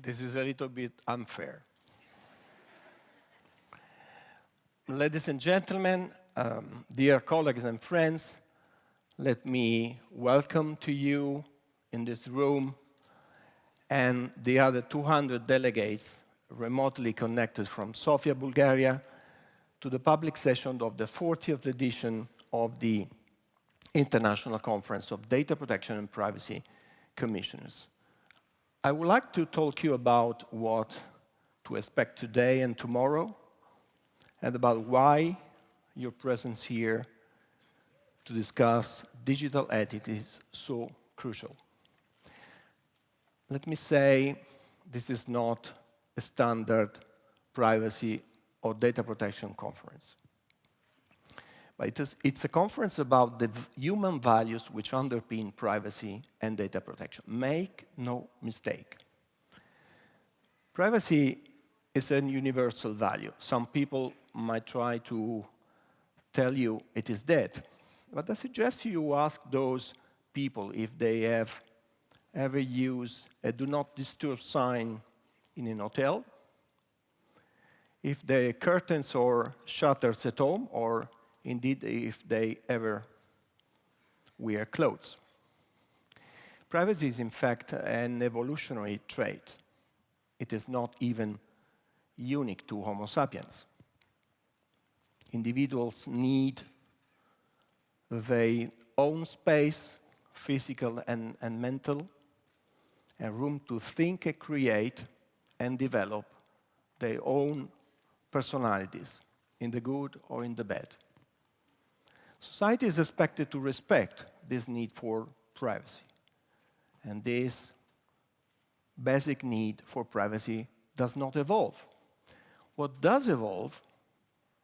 This is a little bit unfair. Ladies and gentlemen, dear colleagues and friends, let me welcome to you in this room and the other 200 delegates remotely connected from Sofia, Bulgaria, to the public session of the 40th edition of the International Conference of Data Protection and Privacy Commissioners. I would like to talk to you about what to expect today and tomorrow, and about why your presence here to discuss digital ethics is so crucial. Let me say, this is not a standard privacy or data protection conference. But it's a conference about the human values which underpin privacy and data protection. Make no mistake. Privacy is a universal value. Some people might try to tell you it is dead. But I suggest you ask those people if they have ever used a do not disturb sign in an hotel, if the curtains or shutters at home, or indeed if they ever wear clothes. Privacy is in fact an evolutionary trait. It is not even unique to Homo sapiens. Individuals need their own space, physical and mental, and room to think and create and develop their own personalities, in the good or in the bad. Society is expected to respect this need for privacy. And this basic need for privacy does not evolve. What does evolve,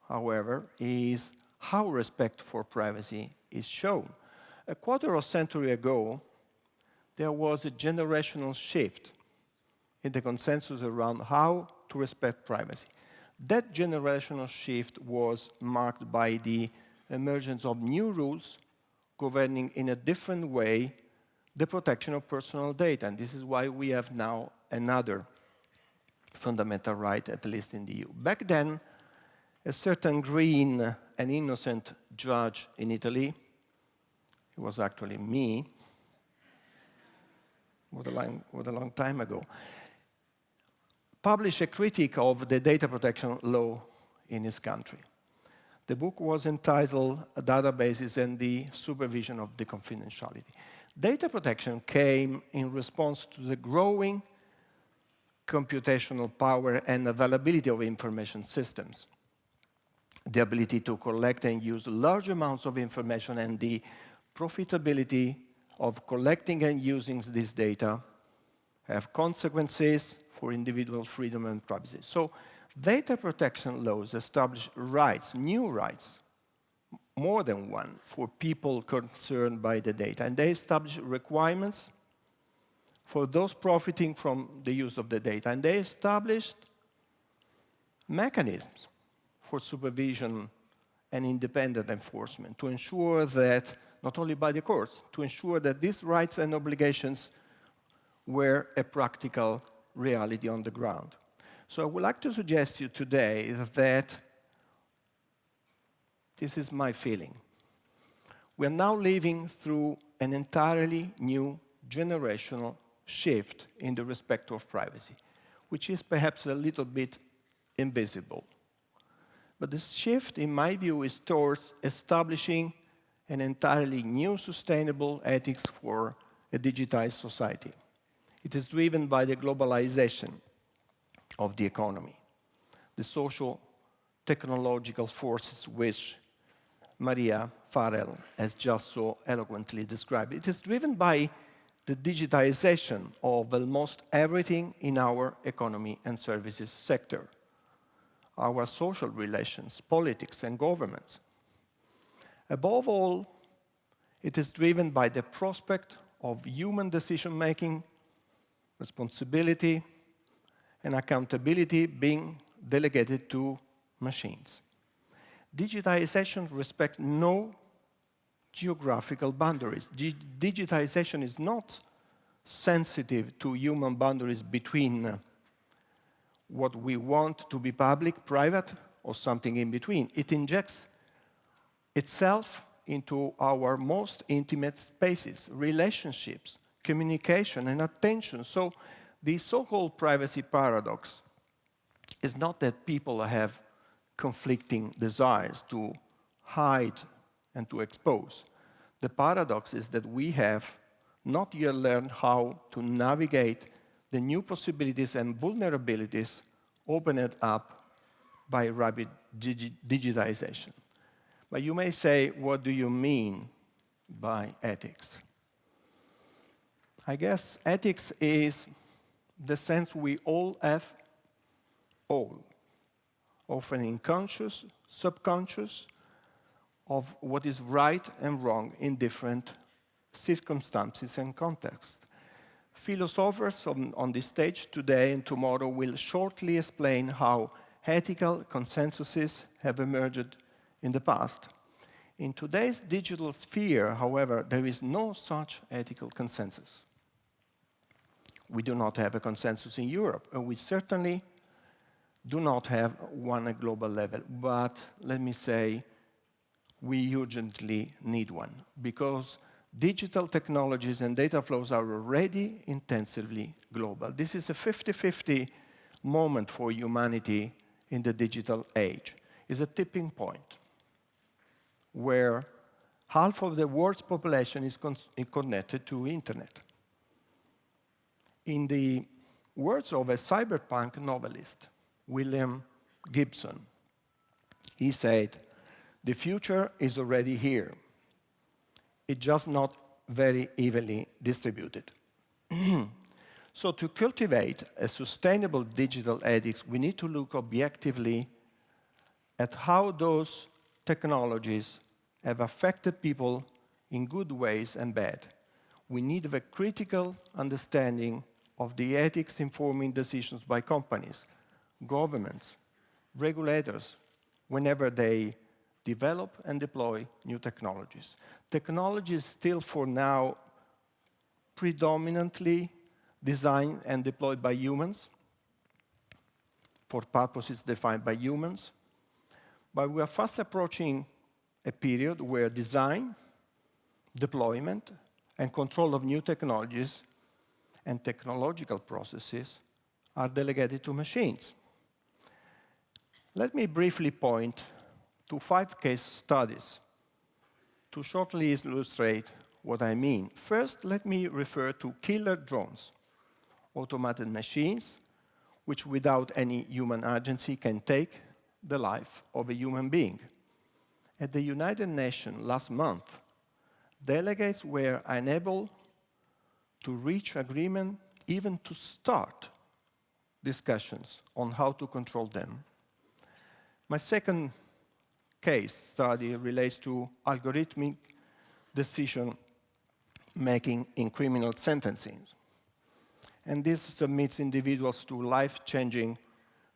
however, is how respect for privacy is shown. A quarter of a century ago, there was a generational shift in the consensus around how to respect privacy. That generational shift was marked by the emergence of new rules governing in a different way the protection of personal data. And this is why we have now another fundamental right, at least in the EU. Back then, a certain green and innocent judge in Italy, it was actually me, what a long time ago, published a critique of the data protection law in his country. The book was entitled Databases and the Supervision of the Confidentiality. Data protection came in response to the growing computational power and availability of information systems, the ability to collect and use large amounts of information, and the profitability of collecting and using this data have consequences for individual freedom and privacy. So data protection laws establish rights, new rights, more than one, for people concerned by the data. And they establish requirements for those profiting from the use of the data. And they established mechanisms for supervision and independent enforcement to ensure that, not only by the courts, to ensure that these rights and obligations were a practical reality on the ground. So I would like to suggest to you today that this is my feeling. We are now living through an entirely new generational shift in the respect of privacy, which is perhaps a little bit invisible. But this shift, in my view, is towards establishing an entirely new sustainable ethics for a digitized society. It is driven by the globalization of the economy, the social technological forces which Maria Farrell has just so eloquently described. It is driven by the digitization of almost everything in our economy and services sector, our social relations, politics, and governments. Above all, it is driven by the prospect of human decision-making, responsibility, and accountability being delegated to machines. Digitization respects no geographical boundaries. Digitization is not sensitive to human boundaries between what we want to be public, private, or something in between. It injects itself into our most intimate spaces, relationships, communication, and attention. So the so-called privacy paradox is not that people have conflicting desires to hide and to expose. The paradox is that we have not yet learned how to navigate the new possibilities and vulnerabilities opened up by rapid digitization. But you may say, what do you mean by ethics? I guess ethics is the sense we all have, often unconscious, subconscious, of what is right and wrong in different circumstances and contexts. Philosophers on this stage today and tomorrow will shortly explain how ethical consensuses have emerged in the past. In today's digital sphere, however, there is no such ethical consensus. We do not have a consensus in Europe, and we certainly do not have one at global level. But let me say, we urgently need one, because digital technologies and data flows are already intensively global. This is a 50-50 moment for humanity in the digital age. It's a tipping point where half of the world's population is connected to internet. In the words of a cyberpunk novelist, William Gibson, he said, "The future is already here. It's just not very evenly distributed." So to cultivate a sustainable digital ethics, we need to look objectively at how those technologies have affected people in good ways and bad. We need a critical understanding of the ethics informing decisions by companies, governments, regulators, whenever they develop and deploy new technologies. Technologies still for now predominantly designed and deployed by humans, for purposes defined by humans, but we are fast approaching a period where design, deployment, and control of new technologies and technological processes are delegated to machines. Let me briefly point to 5 case studies to shortly illustrate what I mean. First, let me refer to killer drones, automated machines which without any human agency can take the life of a human being. At the United Nations last month, delegates were unable to reach agreement, even to start discussions on how to control them. My second case study relates to algorithmic decision-making in criminal sentencing. And this submits individuals to life-changing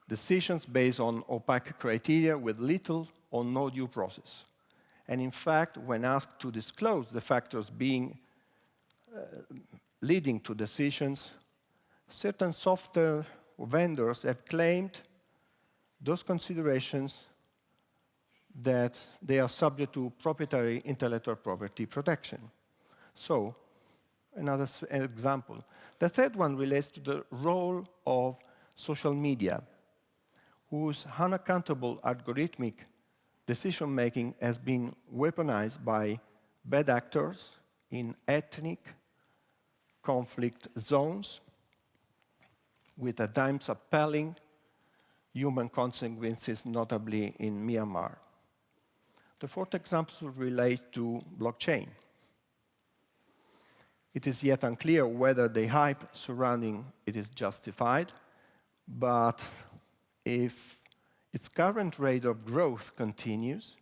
decisions based on opaque criteria with little or no due process. And in fact, when asked to disclose the factors leading to decisions, certain software vendors have claimed those considerations that they are subject to proprietary intellectual property protection. So, another example. The third one relates to the role of social media, whose unaccountable algorithmic decision-making has been weaponized by bad actors in ethnic conflict zones, with at times appalling human consequences, notably in Myanmar. The fourth example relates to blockchain. It is yet unclear whether the hype surrounding it is justified, but if its current rate of growth continues,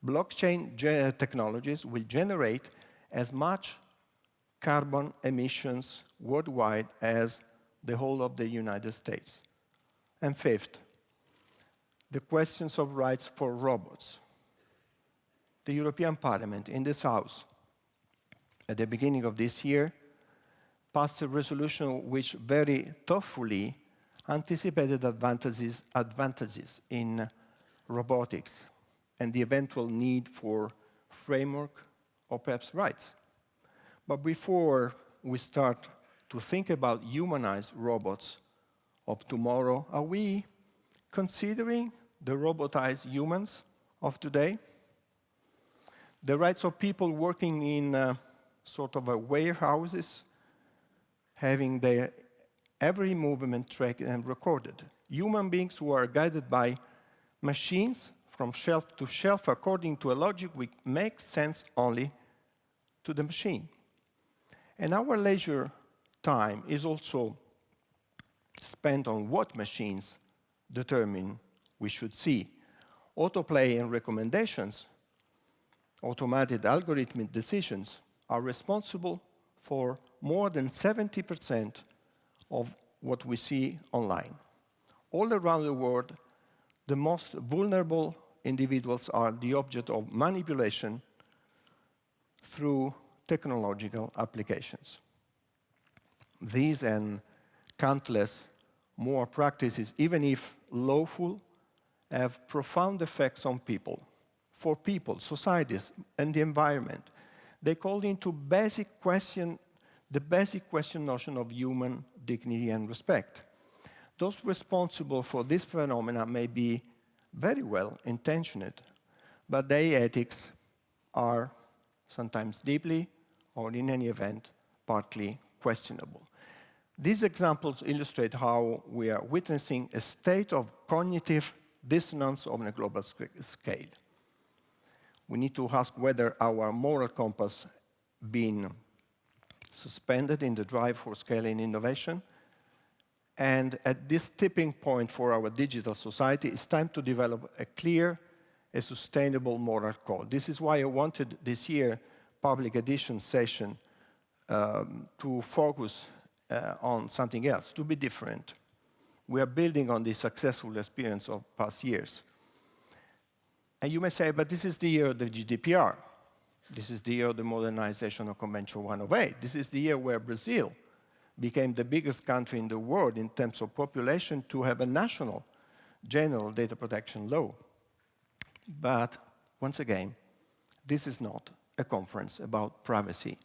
blockchain technologies will generate as much carbon emissions worldwide as the whole of the United States. And fifth, the questions of rights for robots. The European Parliament, in this House, at the beginning of this year, passed a resolution which very thoughtfully anticipated advantages in robotics and the eventual need for framework or perhaps rights. But before we start to think about humanized robots of tomorrow, are we considering the robotized humans of today? The rights of people working in sort of warehouses, having their every movement tracked and recorded. Human beings who are guided by machines from shelf to shelf according to a logic which makes sense only to the machine. And our leisure time is also spent on what machines determine we should see. Autoplay and recommendations, automated algorithmic decisions are responsible for more than 70% of what we see online. All around the world, the most vulnerable individuals are the object of manipulation through technological applications. These and countless more practices, even if lawful, have profound effects on people, for people, societies, and the environment. They call into the basic question notion of human dignity and respect. Those responsible for this phenomena may be very well intentioned, but their ethics are sometimes deeply, or in any event, partly questionable. These examples illustrate how we are witnessing a state of cognitive dissonance on a global scale. We need to ask whether our moral compass been suspended in the drive for scaling innovation. And at this tipping point for our digital society, it's time to develop a clear, a sustainable moral code. This is why I wanted this year public edition session to focus on something else, to be different. We are building on the successful experience of past years. And you may say, but this is the year of the GDPR. This is the year of the modernization of Convention 108. This is the year where Brazil became the biggest country in the world in terms of population to have a national general data protection law. But once again, this is not a conference about privacy,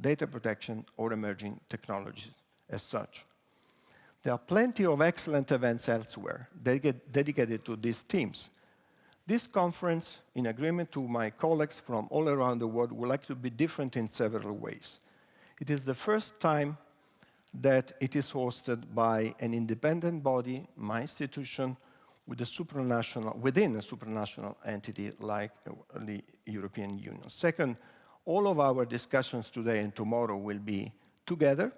data protection, or emerging technologies as such. There are plenty of excellent events elsewhere dedicated to these themes. This conference, in agreement to my colleagues from all around the world, would like to be different in several ways. It is the first time that it is hosted by an independent body, my institution, within a supranational entity like the European Union. Second, all of our discussions today and tomorrow will be together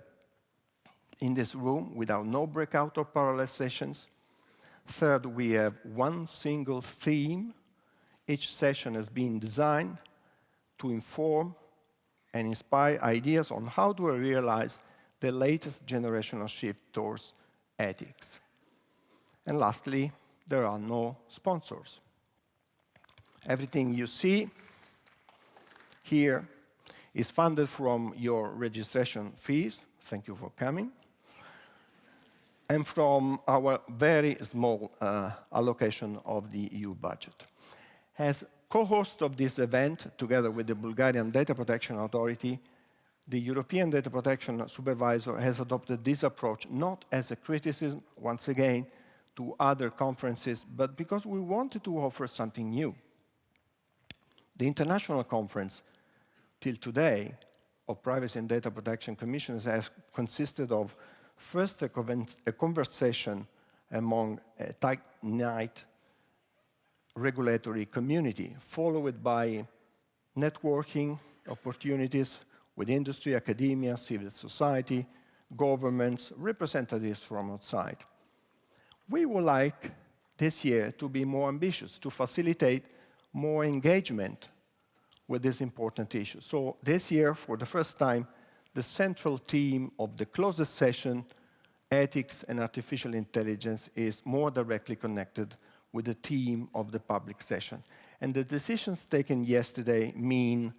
in this room without no breakout or parallel sessions. Third, we have one single theme. Each session has been designed to inform and inspire ideas on how to realize the latest generational shift towards ethics. And lastly, there are no sponsors. Everything you see here is funded from your registration fees. Thank you for coming. And from our very small allocation of the EU budget. As co-host of this event, together with the Bulgarian Data Protection Authority, the European Data Protection Supervisor has adopted this approach not as a criticism, once again, to other conferences, but because we wanted to offer something new. The international conference, till today, of Privacy and Data Protection Commissions has consisted of first, a conversation among a tight-knit regulatory community, followed by networking opportunities with industry, academia, civil society, governments, representatives from outside. We would like this year to be more ambitious, to facilitate more engagement with this important issue. So this year, for the first time, the central theme of the closest session, ethics and artificial intelligence, is more directly connected with the theme of the public session. And the decisions taken yesterday mean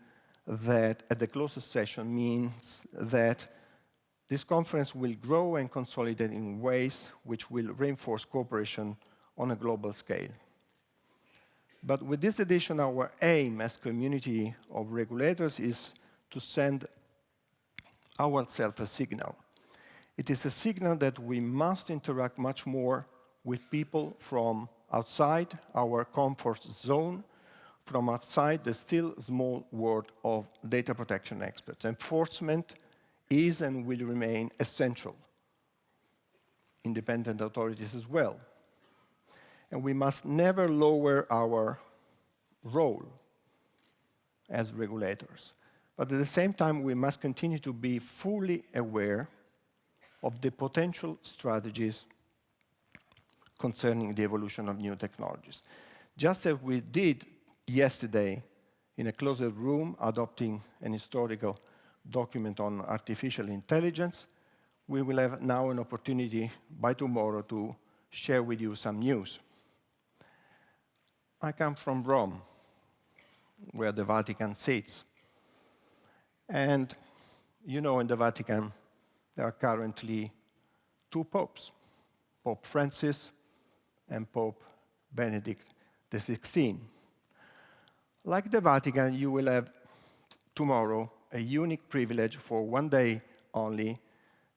that, at the closest session, means that This conference will grow and consolidate in ways which will reinforce cooperation on a global scale. But with this edition, our aim as community of regulators is to send ourselves a signal. It is a signal that we must interact much more with people from outside our comfort zone, from outside the still small world of data protection experts. Enforcement is and will remain essential. Independent authorities as well. And we must never lower our role as regulators. But at the same time, we must continue to be fully aware of the potential strategies concerning the evolution of new technologies. Just as we did yesterday in a closed room adopting an historical document on artificial intelligence, we will have now an opportunity by tomorrow to share with you some news. I come from Rome, where the Vatican sits. And you know, in the Vatican, there are currently two popes, Pope Francis and Pope Benedict XVI. Like the Vatican, you will have tomorrow a unique privilege for one day only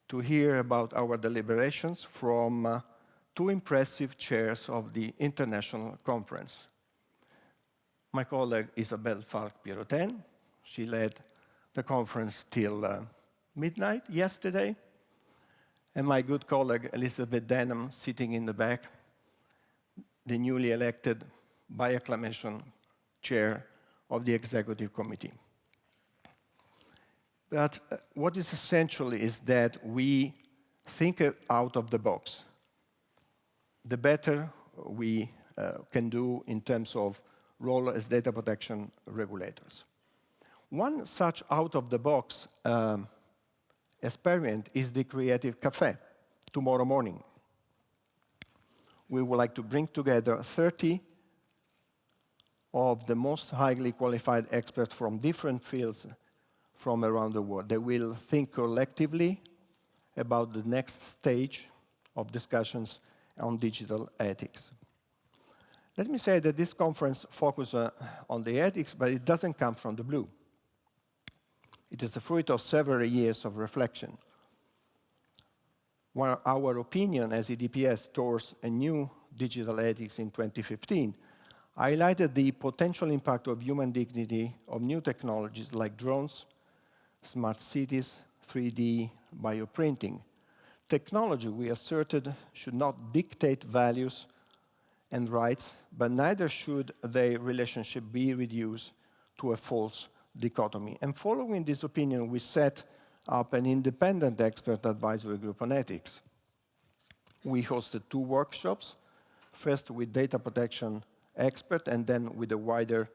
to hear about our deliberations from two impressive chairs of the international conference. My colleague Isabelle Falk-Pierrotin, she led the conference till midnight yesterday, and my good colleague Elizabeth Denham, sitting in the back, the newly elected by acclamation chair of the executive committee. But what is essential is that we think out of the box. The better we can do in terms of role as data protection regulators. One such out-of-the-box experiment is the Creative Cafe tomorrow morning. We would like to bring together 30 of the most highly qualified experts from different fields from around the world. They will think collectively about the next stage of discussions on digital ethics. Let me say that this conference focuses on the ethics, but it doesn't come from the blue. It is the fruit of several years of reflection. While our opinion as EDPS towards a new digital ethics in 2015 highlighted the potential impact of human dignity of new technologies like drones, smart cities, 3D, bioprinting. Technology, we asserted, should not dictate values and rights, but neither should their relationship be reduced to a false dichotomy. And following this opinion, we set up an independent expert advisory group on ethics. We hosted 2 workshops, first with data protection experts and then with the wider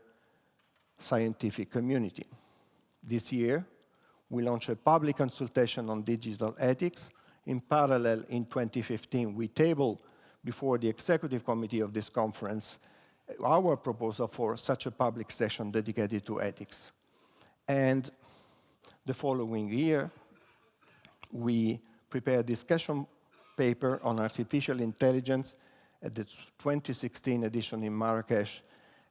scientific community. This year, we launched a public consultation on digital ethics. In parallel, in 2015, we tabled before the executive committee of this conference our proposal for such a public session dedicated to ethics. And the following year, we prepared a discussion paper on artificial intelligence at the 2016 edition in Marrakesh.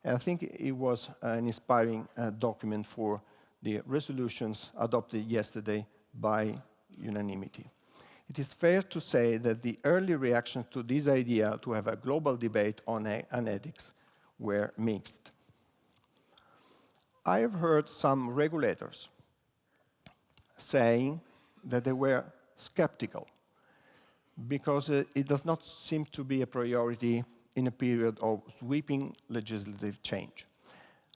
And I think it was an inspiring document for the resolutions adopted yesterday by unanimity. It is fair to say that the early reactions to this idea to have a global debate on ethics were mixed. I have heard some regulators saying that they were skeptical because it does not seem to be a priority in a period of sweeping legislative change.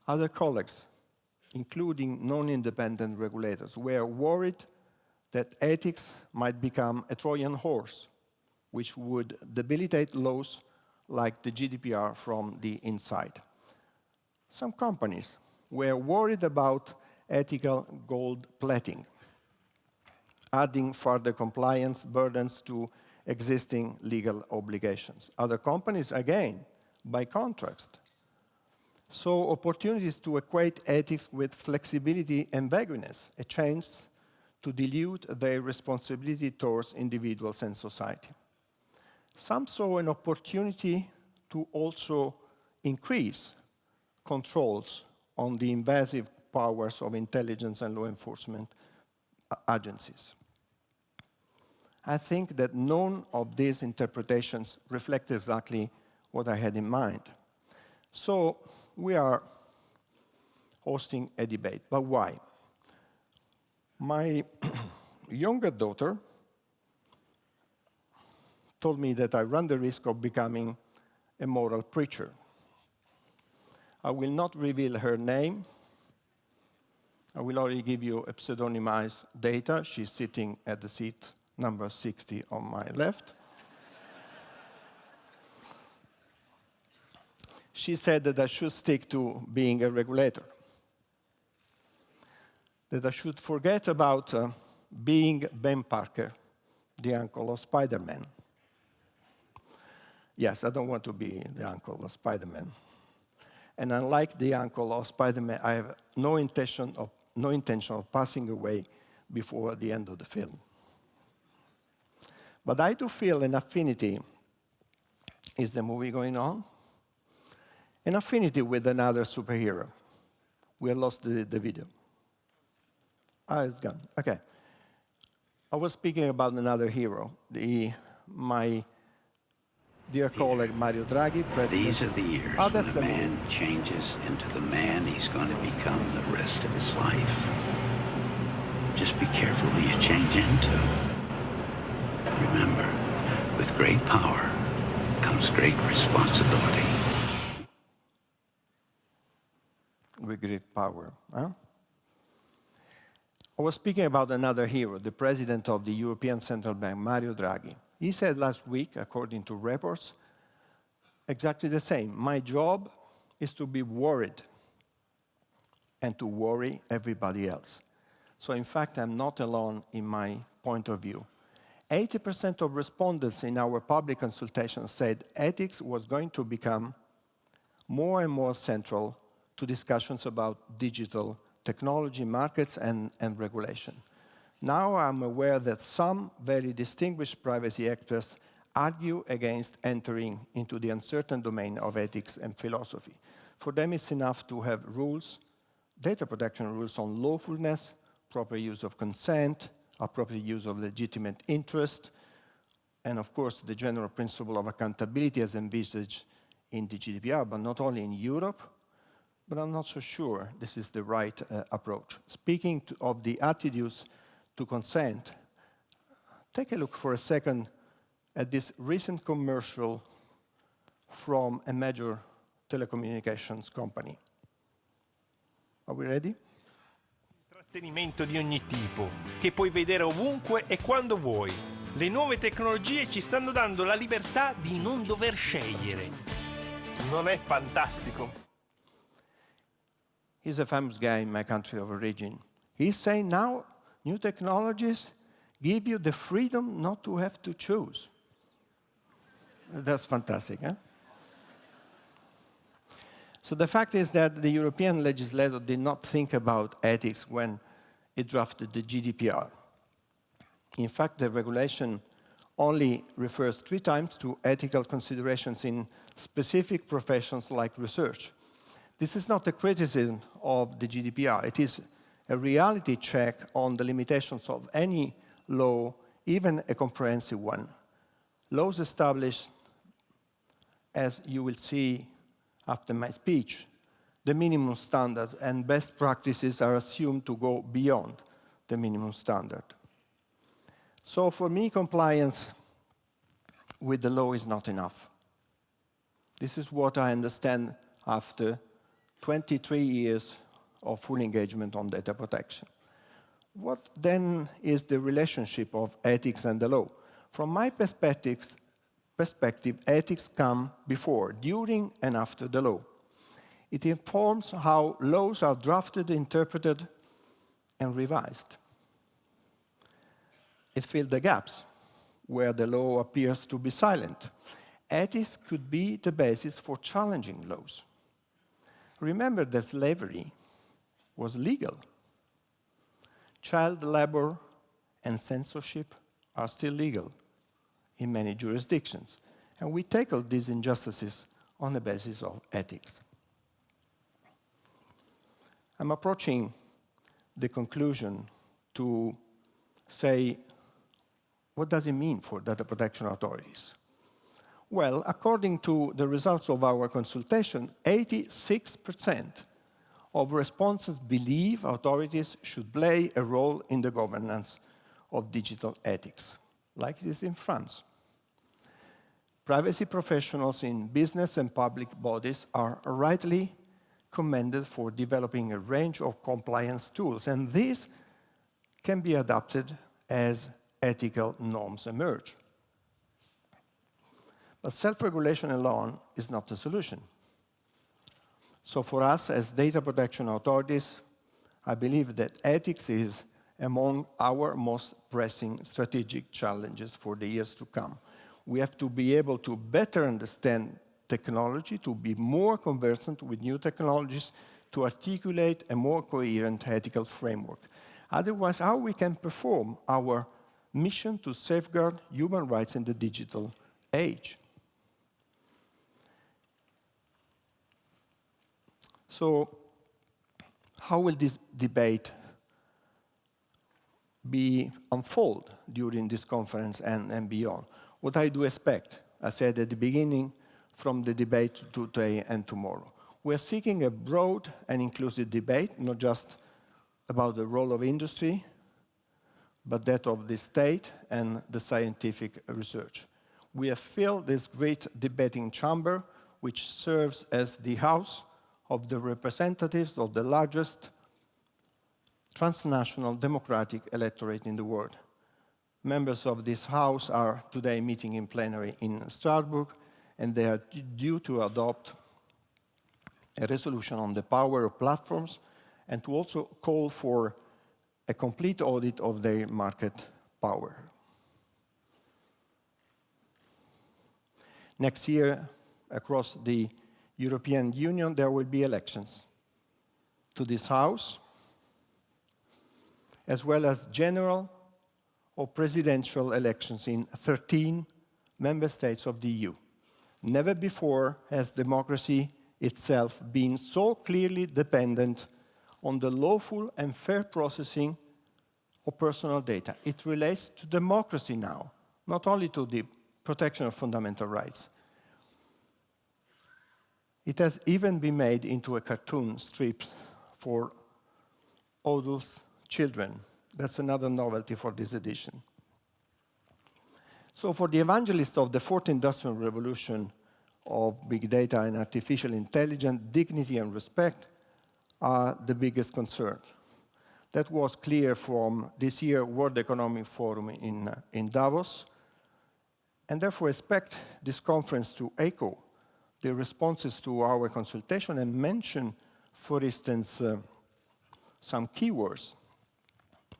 Other colleagues, including non-independent regulators, were worried that ethics might become a Trojan horse, which would debilitate laws like the GDPR from the inside. Some companies were worried about ethical gold plating, adding further compliance burdens to existing legal obligations. Other companies, again, by contrast, saw opportunities to equate ethics with flexibility and vagueness, a chance to dilute their responsibility towards individuals and society. Some saw an opportunity to also increase controls on the invasive powers of intelligence and law enforcement agencies. I think that none of these interpretations reflect exactly what I had in mind. So we are hosting a debate. But why? My younger daughter told me that I run the risk of becoming a moral preacher. I will not reveal her name. I will only give you a pseudonymized data. She's sitting at the seat number 60 on my left. She said that I should stick to being a regulator, that I should forget about being Ben Parker, the uncle of Spider-Man. Yes, I don't want to be the uncle of Spider-Man. And unlike the uncle of Spider-Man, I have no intention of passing away before the end of the film. But I do feel an affinity. Is the movie going on? An affinity with another superhero. We have lost the video. Ah, it's gone. Okay. I was speaking about another hero, my dear colleague Mario Draghi, President. These are the years when a man changes into the man he's going to become the rest of his life. Just be careful who you change into. Remember, with great power comes great responsibility. With great power, huh? I was speaking about another hero, the president of the European Central Bank, Mario Draghi. He said last week, according to reports, exactly the same. My job is to be worried and to worry everybody else. So in fact, I'm not alone in my point of view. 80% of respondents in our public consultation said ethics was going to become more and more central to discussions about digital technology, markets, and regulation. Now I'm aware that some very distinguished privacy actors argue against entering into the uncertain domain of ethics and philosophy. For them, it's enough to have rules, data protection rules on lawfulness, proper use of consent, appropriate use of legitimate interest, and of course, the general principle of accountability as envisaged in the GDPR, but not only in Europe, but I'm not so sure this is the right approach. Speaking of the attitudes to consent, take a look for a second at this recent commercial from a major telecommunications company. Are we ready? Intrattenimento di ogni tipo, che puoi vedere ovunque e quando vuoi. Le nuove tecnologie ci stanno dando la libertà di non dover scegliere. Non è fantastico? He's a famous guy in my country of origin. He's saying now new technologies give you the freedom not to have to choose. That's fantastic, huh? So the fact is that the European legislator did not think about ethics when it drafted the GDPR. In fact, the regulation only refers 3 times to ethical considerations in specific professions like research. This is not a criticism of the GDPR. It is a reality check on the limitations of any law, even a comprehensive one. Laws established, as you will see after my speech, the minimum standards and best practices are assumed to go beyond the minimum standard. So for me, compliance with the law is not enough. This is what I understand after 23 years of full engagement on data protection. What then is the relationship of ethics and the law? From my perspective, ethics come before, during, and after the law. It informs how laws are drafted, interpreted, and revised. It fills the gaps where the law appears to be silent. Ethics could be the basis for challenging laws. Remember that slavery was legal. Child labor and censorship are still legal in many jurisdictions. And we tackle these injustices on the basis of ethics. I'm approaching the conclusion to say, what does it mean for data protection authorities? Well, according to the results of our consultation, 86% of responses believe authorities should play a role in the governance of digital ethics, like it is in France. Privacy professionals in business and public bodies are rightly commended for developing a range of compliance tools, and these can be adapted as ethical norms emerge. But self-regulation alone is not the solution. So for us as data protection authorities, I believe that ethics is among our most pressing strategic challenges for the years to come. We have to be able to better understand technology, to be more conversant with new technologies, to articulate a more coherent ethical framework. Otherwise, how we can perform our mission to safeguard human rights in the digital age? So, how will this debate unfold during this conference and beyond? What I do expect, I said at the beginning, from the debate today and tomorrow. We are seeking a broad and inclusive debate, not just about the role of industry, but that of the state and the scientific research. We have filled this great debating chamber, which serves as the house of the representatives of the largest transnational democratic electorate in the world. Members of this House are today meeting in plenary in Strasbourg, and they are due to adopt a resolution on the power of platforms and to also call for a complete audit of their market power. Next year, across the European Union, there will be elections to this House, as well as general or presidential elections in 13 member states of the EU. Never before has democracy itself been so clearly dependent on the lawful and fair processing of personal data. It relates to democracy now, not only to the protection of fundamental rights. It has even been made into a cartoon strip for adult children. That's another novelty for this edition. So for the evangelists of the fourth industrial revolution of big data and artificial intelligence, dignity and respect are the biggest concern. That was clear from this year's World Economic Forum in Davos, and therefore expect this conference to echo the responses to our consultation and mention, for instance, some keywords,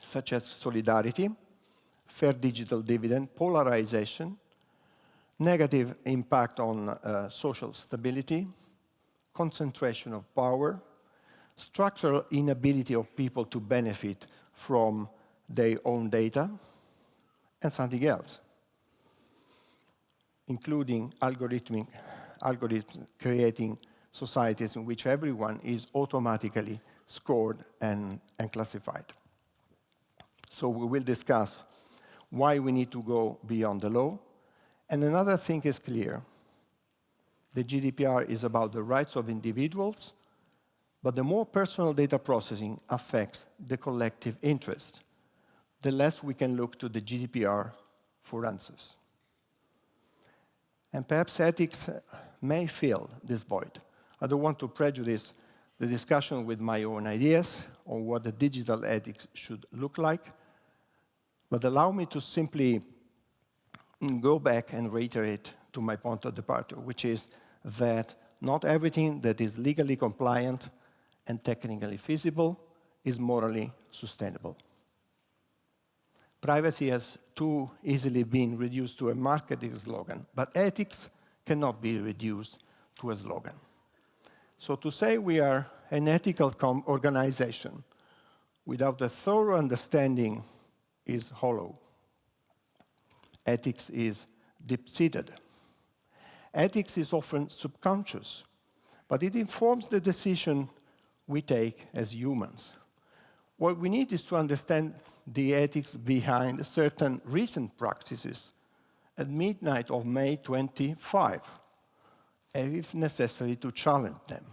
such as solidarity, fair digital dividend, polarization, negative impact on social stability, concentration of power, structural inability of people to benefit from their own data, and something else, including algorithms creating societies in which everyone is automatically scored and classified. So we will discuss why we need to go beyond the law. And another thing is clear. The GDPR is about the rights of individuals, but the more personal data processing affects the collective interest, the less we can look to the GDPR for answers. And perhaps ethics may fill this void. I don't want to prejudice the discussion with my own ideas on what the digital ethics should look like, but allow me to simply go back and reiterate to my point of departure, which is that not everything that is legally compliant and technically feasible is morally sustainable. Privacy has too easily been reduced to a marketing slogan, but ethics cannot be reduced to a slogan. So to say we are an ethical organization without a thorough understanding is hollow. Ethics is deep-seated. Ethics is often subconscious, but it informs the decision we take as humans. What we need is to understand the ethics behind certain recent practices at midnight of May 25, and if necessary, to challenge them.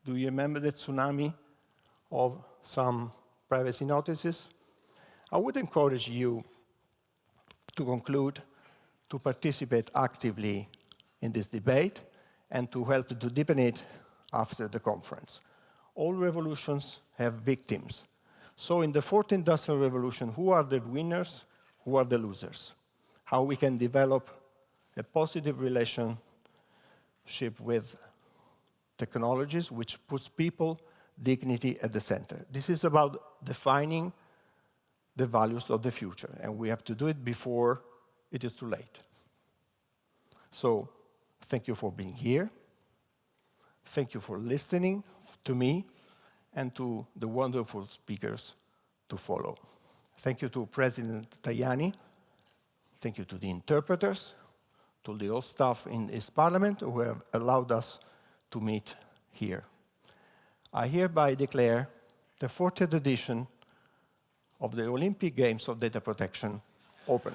Do you remember the tsunami of some privacy notices? I would encourage you to conclude, to participate actively in this debate, and to help to deepen it after the conference. All revolutions have victims. So in the fourth industrial revolution, who are the winners, who are the losers? How we can develop a positive relationship with technologies which puts people, dignity at the center. This is about defining the values of the future, and we have to do it before it is too late. So, thank you for being here. Thank you for listening to me and to the wonderful speakers to follow. Thank you to President Tajani. Thank you to the interpreters, to the whole staff in this parliament who have allowed us to meet here. I hereby declare the 40th edition of the Olympic Games of Data Protection open.